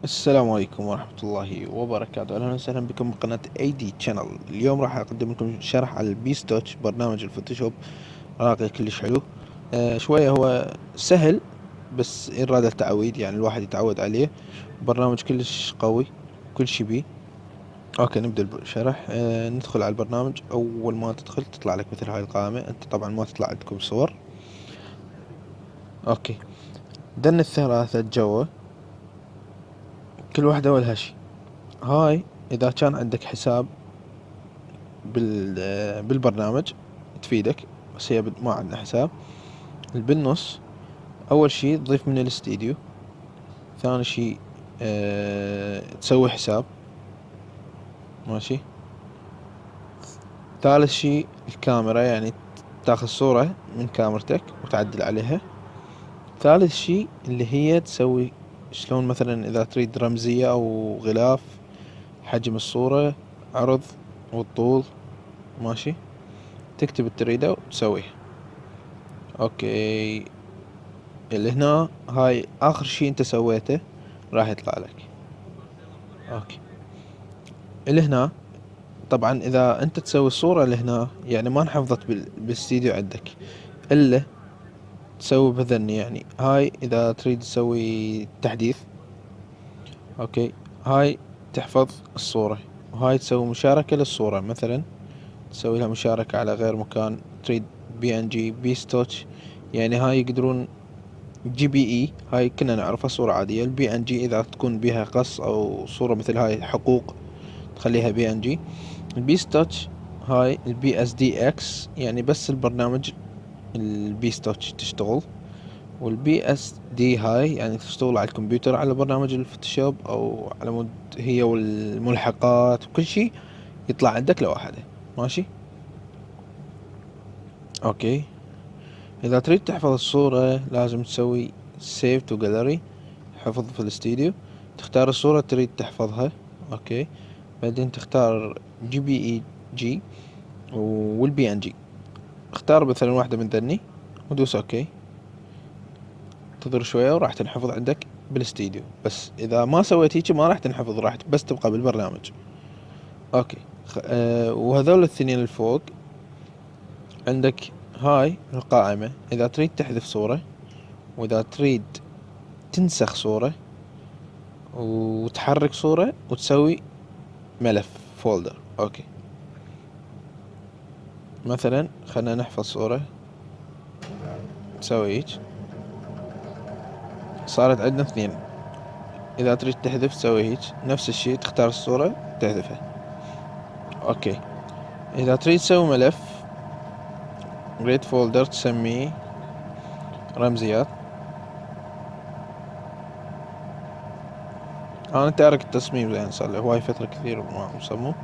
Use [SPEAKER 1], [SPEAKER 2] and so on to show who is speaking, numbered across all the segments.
[SPEAKER 1] السلام عليكم ورحمة الله وبركاته. أهلا وسهلا بكم بقناة اي دي channel. اليوم راح أقدم لكم شرح على البيستوتش، برنامج الفوتوشوب راقي كلش حلو. شوية هو سهل بس إن راد التعويد، يعني الواحد يتعود عليه. برنامج كلش قوي كل شي بيه. اوكي، نبدأ الشرح. ندخل على البرنامج. أول ما تدخل تطلع لك مثل هاي القائمة، أنت طبعا ما تطلع عندكم صور. اوكي، دن الثلاثة جوا، كل واحدة ولها شي. هاي إذا كان عندك حساب بالبرنامج تفيدك، بس هي ما عندنا حساب. بالنص اول شي تضيف من الاستديو، ثاني شي تسوي حساب، ماشي. ثالث شي الكاميرا، يعني تاخذ صورة من كاميرتك وتعدل عليها. ثالث شي اللي هي تسوي شلون مثلا اذا تريد رمزية او غلاف، حجم الصورة، عرض والطول، ماشي. تكتب التريده وتسويه. اوكي، اللي هنا هاي اخر شي انت سويته راح يطلع لك. اوكي، اللي هنا طبعا اذا انت تسوي الصورة اللي هنا، يعني ما انحفظت بالاستديو عندك، الا تسوي بذن. يعني هاي اذا تريد تسوي تحديث، اوكي، هاي تحفظ الصورة، وهاي تسوي مشاركة للصورة. مثلا تسوي لها مشاركة على غير مكان، تريد بي ان جي، بي ستوتش، يعني هاي يقدرون. جي بي اي هاي كنا نعرفها صورة عادية. البي ان جي اذا تكون بها قص او صورة مثل هاي حقوق تخليها بي ان جي. البي ستاتش هاي البي اس دي اكس، يعني بس البرنامج البي ستاتش تشتغل. والبي اس دي هاي يعني تشتغل على الكمبيوتر، على برنامج الفوتوشوب او على مود هي والملحقات وكل شي يطلع عندك لوحده، ماشي. اوكي، اذا تريد تحفظ الصورة لازم تسوي سيف تو جاليري، حفظ في الاستديو. تختار الصورة تريد تحفظها، اوكي. بعدين تختار جي بي اي جي والبي ان جي. اختار مثلا واحدة من ذني ودوس اوكي. انتظر شوية وراح تنحفظ عندك بالاستديو. بس اذا ما سويت هيك ما راح تنحفظ، راح بس تبقى بالبرنامج. اوكي. وهذول الاثنين الفوق عندك هاي القائمة. اذا تريد تحذف صورة، واذا تريد تنسخ صورة، وتحرك صورة، وتسوي ملف فولدر. اوكي، مثلا خلنا نحفظ صورة، تسوي هيك صارت عندنا اثنين. اذا تريد تحذف تسوي هيك نفس الشي، تختار الصورة تحذفها. اوكي، اذا تريد تسوي ملف ريد فولدر تسميه رمزيات. انا تارك التصميم يعني صار لي هواي فترة كثير ما مصمم.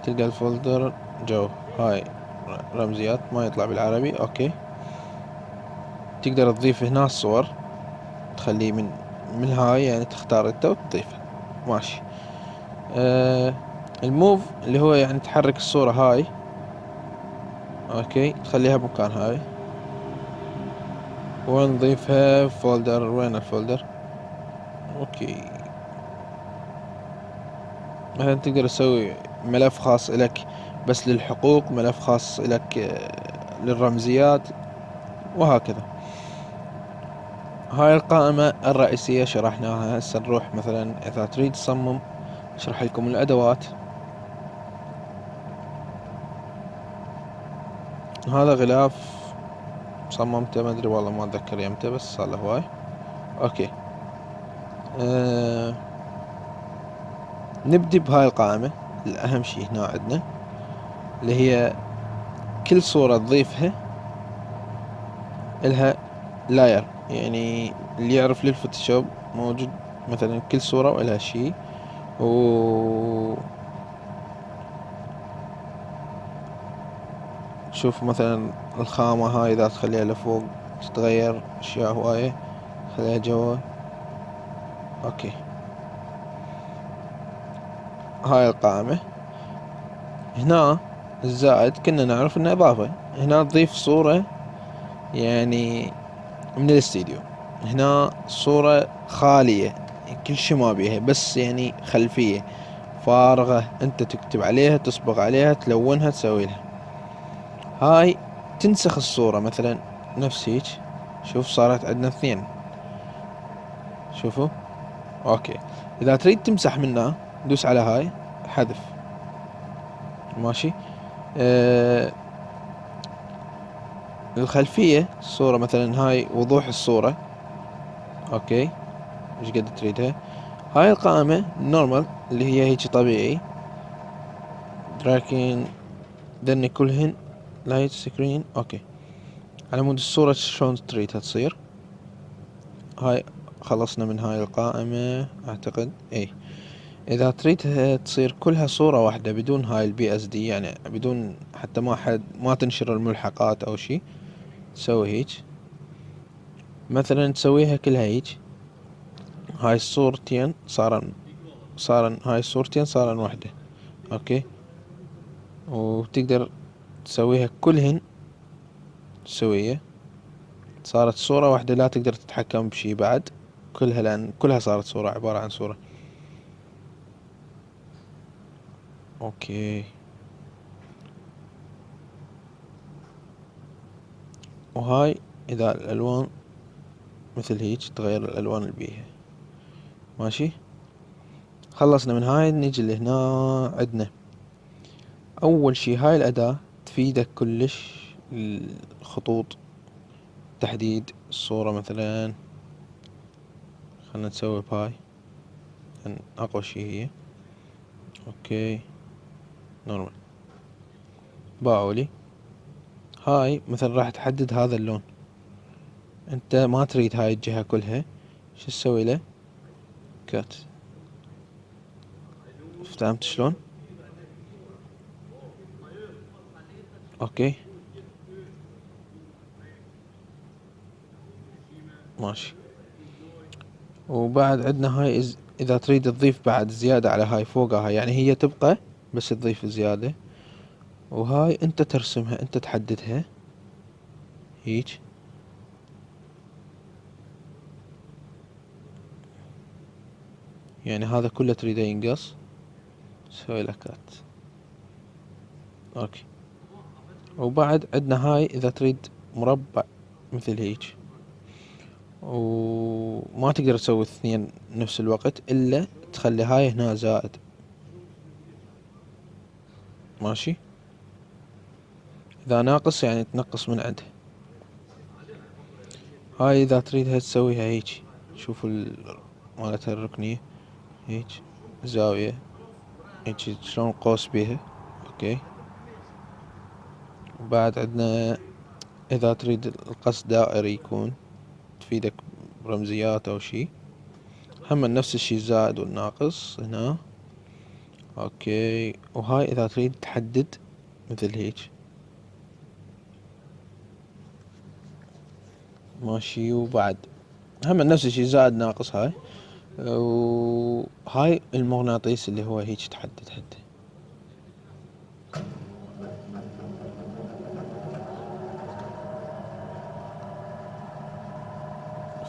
[SPEAKER 1] تلقى الفولدر جو هاي رمزيات، ما يطلع بالعربي. اوكي، تقدر تضيف هنا الصور، تخليه من هاي، يعني تختار انت وتضيفه، ماشي. الموف اللي هو يعني تحرك الصورة هاي، اوكي، تخليها بمكان هاي، ونضيفها فولدر. وين الفولدر؟ اوكي، مثلا تقدر تسوي ملف خاص لك بس للحقوق، ملف خاص لك للرمزيات، وهكذا. هاي القائمة الرئيسية شرحناها. هسه نروح مثلا اذا تريد تصمم، اشرح لكم الادوات. هذا غلاف صممته، ما ادري والله ما اتذكر يمتى، بس صار له هواي. اوكي، نبدي بهاي القائمة. الأهم شي هنا عندنا اللي هي كل صورة تضيفها إلها لاير، يعني اللي يعرف للفوتوشوب موجود مثلا كل صورة وإلها شي. و شوف مثلا الخامة هاي إذا تخليها لفوق تتغير أشياء هواية، خليها جوا. أوكي، هاي القائمة. هنا الزائد كنا نعرف إنه إضافة. هنا تضيف صورة يعني من الاستديو. هنا صورة خالية كل شي ما بيها، بس يعني خلفية فارغة انت تكتب عليها، تصبغ عليها، تلونها، تسوي لها. هاي تنسخ الصورة مثلا نفس هيك. شوف صارت عندنا اثنين. شوفوا. اوكي. اذا تريد تمسح منها دوس على هاي حذف. ماشي. آه الخلفية الصورة مثلا هاي وضوح الصورة. اوكي. ايش قد تريدها. هاي القائمة نورمال اللي هي هيك طبيعي. لكن ذني كلهن لايت سكرين. اوكي. على مود الصورة شلون تريدها تصير. هاي خلصنا من هاي القائمة اعتقد. اي. اذا تريدها تصير كلها صورة واحدة بدون هاي البي اس دي، يعني بدون حتى ما تنشر الملحقات او شي، تسوي هيك. مثلا تسويها كلها هيك. هاي الصورتين صارن هاي الصورتين صارن واحدة. اوكي. وتقدر تسويها كلهن سوية، صارت صورة واحدة، لا تقدر تتحكم بشي بعد كلها، لأن كلها صارت صورة، عبارة عن صورة. اوكي. وهاي اذا الالوان مثل هيك تغير الالوان اللي بيها. ماشي. خلصنا من هاي نيجي لهنا. عندنا اول شي هاي الاداة تفيدك كلش. الخطوط، تحديد الصورة مثلا. خلنا نسوي باي لأن اقوى شي هي. اوكي. نورمال. باولي. هاي مثلا راح تحدد هذا اللون، انت ما تريد هاي الجهة كلها، شو تسوي له. كات. فهمت شلون. اوكي. ماشي. وبعد عندنا هاي اذا تريد تضيف بعد زيادة على هاي فوقها، يعني هي تبقى بس تضيف زيادة. وهاي انت ترسمها، انت تحددها هيج. يعني هذا كله تريده ينقص، سوي له كات. اوكي. وبعد عندنا هاي اذا تريد مربع مثل هيج، وما تقدر تسوي اثنين نفس الوقت الا تخلي هاي هنا زائد. ماشي. اذا ناقص يعني تنقص من عنده. هاي اذا تريدها تسويها هيج. شوفوا مالتها الركنية هيج، زاوية هيج شلون قوس بيها. اوكي. وبعد عندنا اذا تريد القص دائري يكون، تفيدك برمزيات او شي. هم نفس الشي الزائد والناقص هنا. اوكي. وهاي اذا تريد تحدد مثل هيج. ماشي. وبعد هم نفس الشي زائد ناقص هاي. وهاي المغناطيس اللي هو هيج تحدد حده.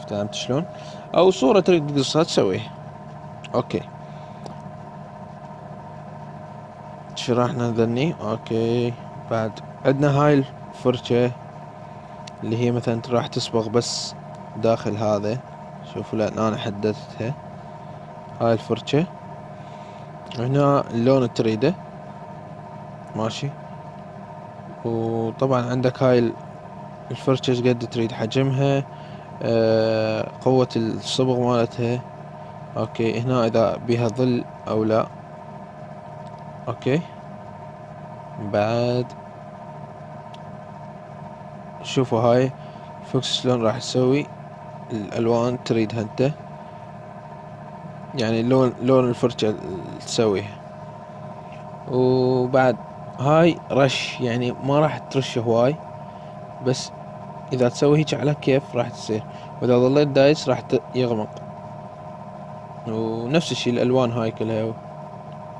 [SPEAKER 1] فهمت شلون. او صورة تريد تقصها تسويها. اوكي. شرحنا ذني. اوكي. بعد عندنا هاي الفرشة اللي هي مثلا راح تصبغ بس داخل هذا. شوفوا لان انا حددتها. هاي الفرشة هنا اللون اللي تريده. ماشي. وطبعا عندك هاي الفرشة ايش قد تريد حجمها، قوة الصبغ مالتها. اوكي. هنا اذا بيها ظل او لا. اوكي. بعد شوفوا هاي فوكس شلون راح تسوي الالوان تريدها انت، يعني لون الفرشة تسويها. وبعد هاي رش، يعني ما راح ترش هواي، بس اذا تسوي هيك على كيف راح تصير، واذا ظليت دايس راح يغمق. ونفس الشي الالوان هاي كلها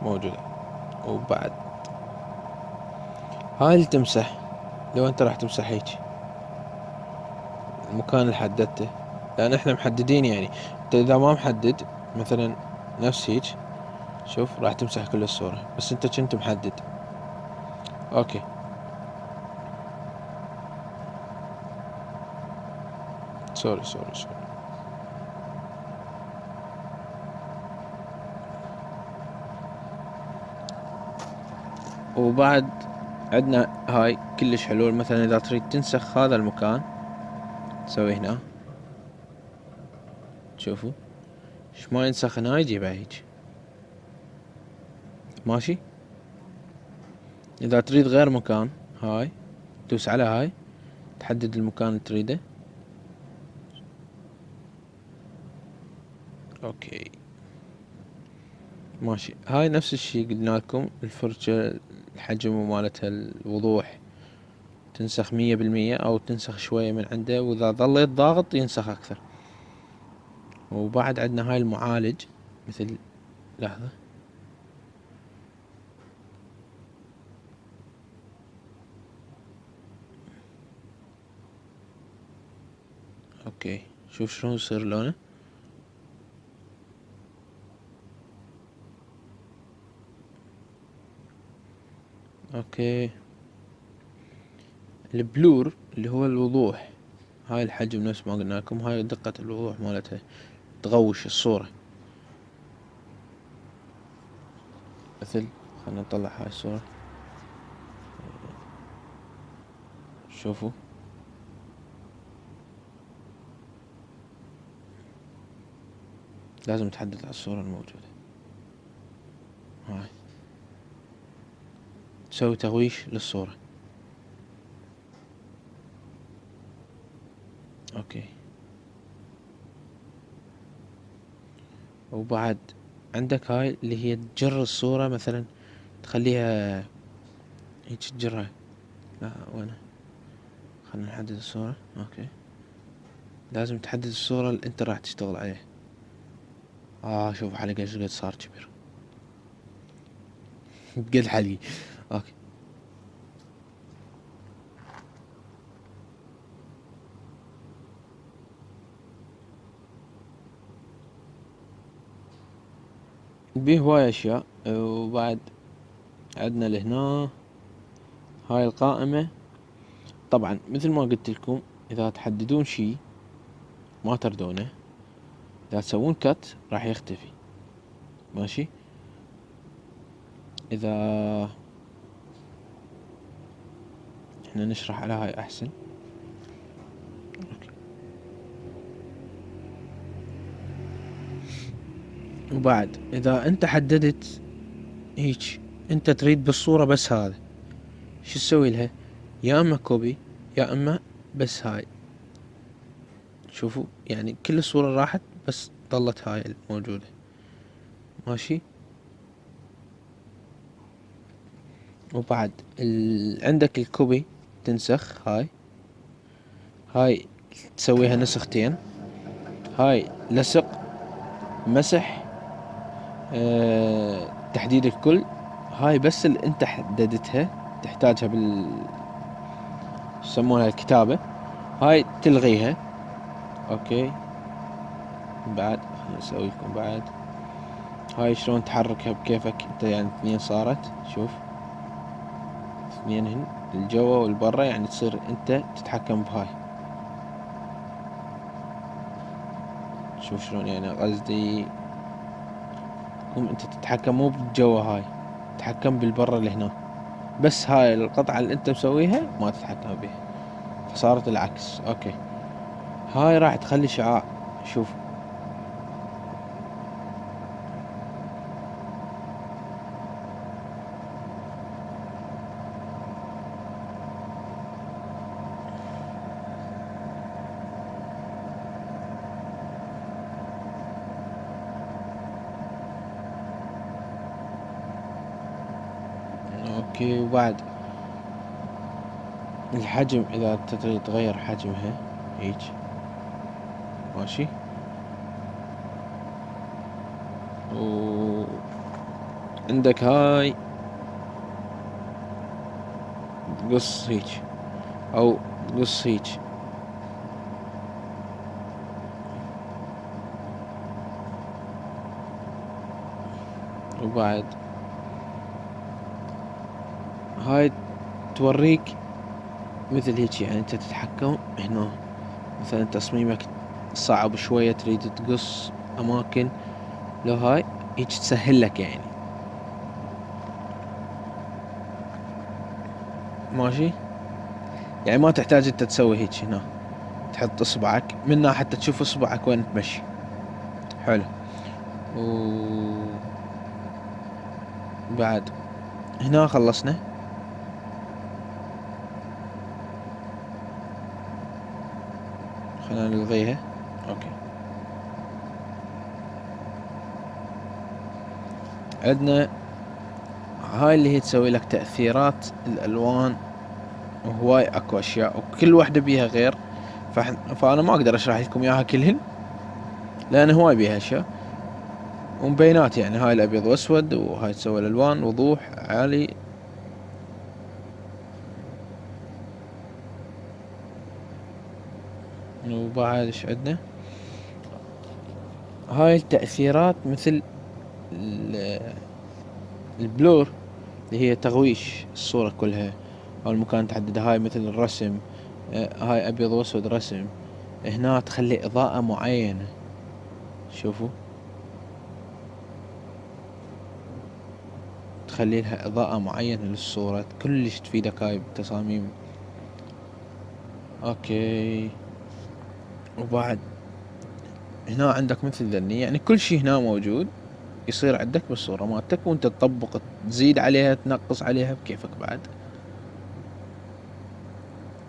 [SPEAKER 1] موجودة. وبعد هاي اللي تمسح، لو انت راح تمسح هيك المكان اللي حددته، لان احنا محددين، يعني انت اذا ما محدد مثلا نفس هيج، شوف راح تمسح كل الصورة بس انت كنت محدد. اوكي سوري. وبعد عندنا هاي كلش حلول. مثلا اذا تريد تنسخ هذا المكان تسوي هنا، تشوفوا ايش ما ينسخ هنا يجيبها هيج ماشي. اذا تريد غير مكان هاي دوس على هاي تحدد المكان اللي تريده. اوكي ماشي. هاي نفس الشي قلنا لكم، الفرشة الحجم مالتها الوضوح تنسخ 100% او تنسخ شوية من عنده، واذا ظليت ضاغط ينسخ اكثر. وبعد عندنا هاي المعالج، مثل لحظة اوكي شوف شلون يصير لونه. اوكي البلور اللي هو الوضوح، هاي الحجم نفس ما قلنا لكم، هاي دقة الوضوح مالتها تغوش الصورة. مثل خلنا نطلع هاي الصورة، شوفوا لازم تحدد على الصورة الموجودة. هاي تسوي تغويش للصورة. اوكي وبعد عندك هاي اللي هي تجر الصورة، مثلا تخليها هيك تجرها. لا وين، خلنا نحدد الصورة. اوكي لازم تحدد الصورة اللي انت راح تشتغل عليها. شوف حلقة ايش قد صار كبير قد حلقي. اوكي بيه هواي اشياء. وبعد عندنا لهنا هاي القائمة. طبعا مثل ما قلت لكم، اذا تحددون شي ما تردونه، اذا تسوون كت راح يختفي ماشي. اذا احنا نشرح على هاي احسن. أوكي. وبعد اذا انت حددت هيك انت تريد بالصورة بس هذا، شو تسوي لها؟ يا اما كوبي يا اما بس هاي. شوفوا يعني كل الصورة راحت بس ظلت هاي الموجودة ماشي. وبعد عندك الكوبي تنسخ هاي تسويها نسختين. هاي لصق، مسح، تحديد الكل. هاي بس اللي انت حددتها تحتاجها يسمونها الكتابة. هاي تلغيها. اوكي بعد خلنا نسوي لكم بعد هاي شلون تحركها بكيفك انت. يعني اثنين صارت، شوف اثنين هن الجوا والبرا، يعني تصير انت تتحكم بهاي. شوف شلون، يعني قصدي انت تتحكم مو بالجوا، هاي تتحكم بالبرا اللي هنا، بس هاي القطعة اللي انت مسويها ما تتحكم بها، فصارت العكس. اوكي هاي راح تخلي شعاع. شوف اوكي. وبعد الحجم اذا تريد تغير حجمها هيج ماشي. وعندك هاي تقص هيج او تقص هيج. وبعد هاي توريك مثل هيك، يعني انت تتحكم هنا. مثلا تصميمك صعب شوية تريد تقص اماكن، لو هاي هيك تسهل لك يعني. ماشي، يعني ما تحتاج انت تسوي هيك هنا، تحط اصبعك منها حتى تشوف اصبعك وين تمشي. حلو. وبعد هنا خلصنا. خلينا نلغيها. اوكي، عندنا هاي اللي هي تسوي لك تأثيرات الالوان، وهواي اكو اشياء وكل واحدة بيها غير. فانا ما اقدر اشرح لكم اياها كلهن لان هواي بيها اشياء ومبينات. يعني هاي الابيض واسود، وهاي تسوي الالوان وضوح عالي. وبعد ايش عندنا؟ هاي التأثيرات مثل البلور اللي هي تغويش الصورة كلها او المكان تحدد. هاي مثل الرسم، هاي ابيض واسود رسم. هنا تخلي اضاءة معينة، شوفوا تخلي لها اضاءة معينة للصورة، كلش تفيدك هاي بالتصاميم. اوكي، وبعد هنا عندك مثل ذني، يعني كل شي هنا موجود يصير عندك بالصورة مالتك، وانت تطبق تزيد عليها تنقص عليها بكيفك بعد.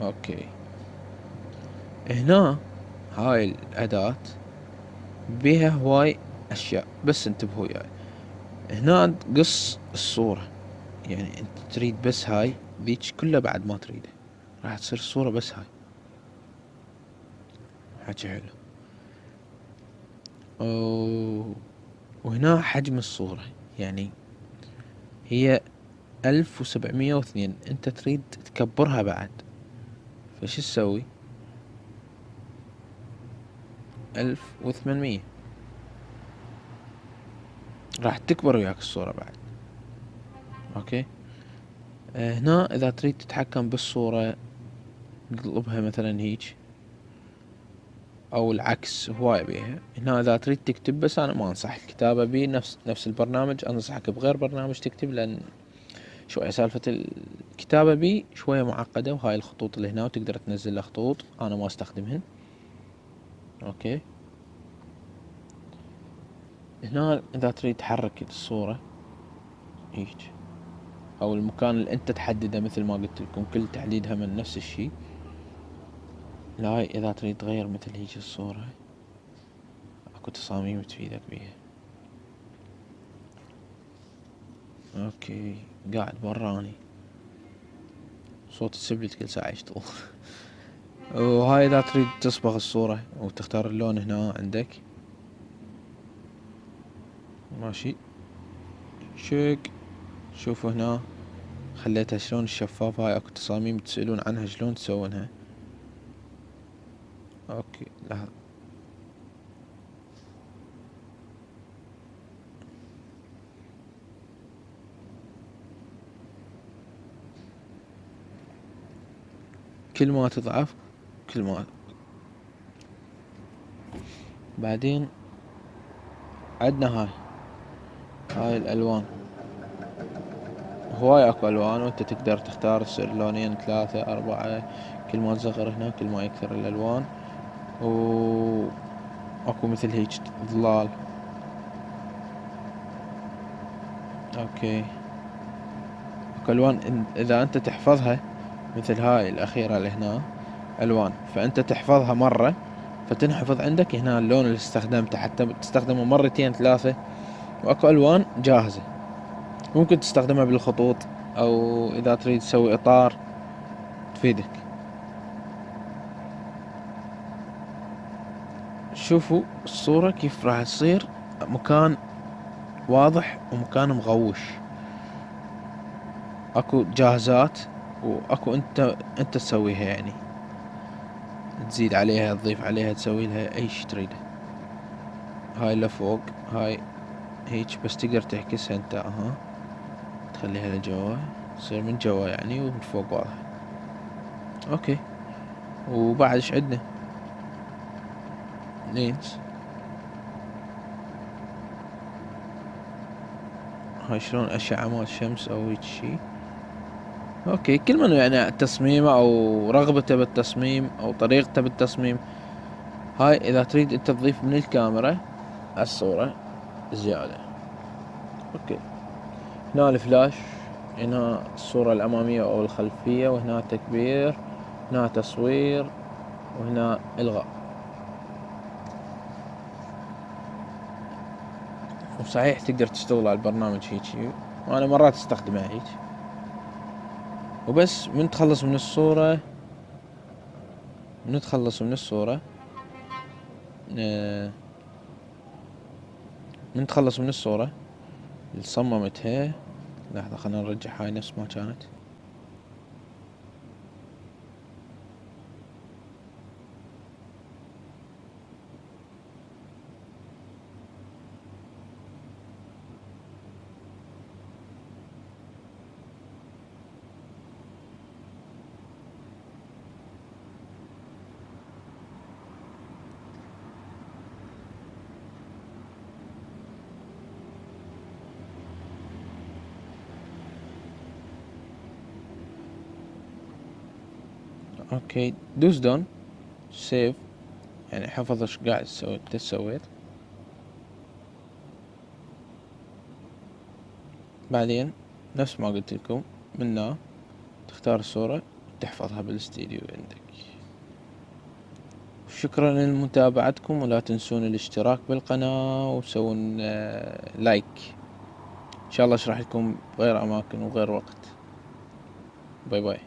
[SPEAKER 1] اوكي، هنا هاي الاداة بيها هواي اشياء، بس انتبهوا وياي. هنا تقص الصورة، يعني انت تريد بس هاي ذيك كلها، بعد ما تريدها راح تصير الصورة بس هاي. حكي حلو. أوه. وهنا حجم الصورة، يعني هي 1702، انت تريد تكبرها بعد، فش تسوي؟ 1800 راح تكبر وياك الصورة بعد. اوكي. هنا اذا تريد تتحكم بالصورة تقلبها مثلا هيج، او العكس هواي بيها. هنا اذا تريد تكتب، بس انا ما انصح الكتابة بيه، نفس البرنامج انصحك بغير برنامج تكتب، لان شوية سالفة الكتابة بيه شوية معقدة. وهاي الخطوط اللي هنا وتقدر تنزل له خطوط، انا ما استخدمهن. اوكي. هنا اذا تريد تحرك الصورة هيج، او المكان اللي انت تحدده، مثل ما قلت لكم كل تحديدها من نفس الشي. لا، اذا تريد تغير مثل هيج الصورة، اكو تصاميم تفيدك بيها. اوكي، قاعد براني صوت السبلت كل ساعة يشتغل. وهاي اذا تريد تصبغ الصورة وتختار اللون هنا عندك. ماشي، شيك. شوفوا هنا خليتها شلون الشفافة. هاي اكو تصاميم تسألون عنها شلون تسوونها. اوكي، لحظة. كل ما تضعف كل ما بعدين عندنا هاي الالوان. هواي اكو الوان، وانت تقدر تختار تصير لونين 3 4. كل ما تصغر هنا كل ما يكثر الالوان. و اكو مثل هيج ظلال. اوكي، اكو الوان اذا انت تحفظها، مثل هاي الاخيرة اللي هنا الوان، فانت تحفظها مرة فتنحفظ عندك هنا اللون اللي استخدمته، حتى تستخدمه مرتين 3. واكو الوان جاهزة ممكن تستخدمها بالخطوط، او اذا تريد تسوي اطار تفيدك. شوفوا الصورة كيف راح تصير مكان واضح ومكان مغوش. اكو جاهزات، واكو انت تسويها، يعني تزيد عليها تضيف عليها تسوي لها اي شي تريده. هاي لفوق، هاي هيج بس تقدر تعكسها انت، اها تخليها لجوا، تصير من جوا يعني ومن فوق واضح. اوكي، وبعد ايش عندنا؟ لينز، هاي شلون اشعة مال الشمس او هيج شي. اوكي، كل من يعني تصميمه او رغبته بالتصميم او طريقته بالتصميم. هاي اذا تريد انت تضيف من الكاميرا الصورة زيادة. اوكي، هنا الفلاش، هنا الصورة الامامية او الخلفية، وهنا تكبير، هنا تصوير، وهنا الغاء. وصحيح تقدر تشتغل على البرنامج هيجي، وانا مرات استخدمه هيك. وبس من تخلص من الصورة، آه، من تخلص من الصورة اللي صممتها. لحظة خلنا نرجع هاي نفس ما كانت. اوكي، دوس دون سيف، يعني حفظ ايش قاعد سويت. بعدين نفس ما قلت لكم، منه تختار الصورة وتحفظها بالاستديو عندك. شكرا لمتابعتكم، ولا تنسون الاشتراك بالقناة وسوون لايك. ان شاء الله اشرح لكم بغير اماكن وغير وقت. باي باي.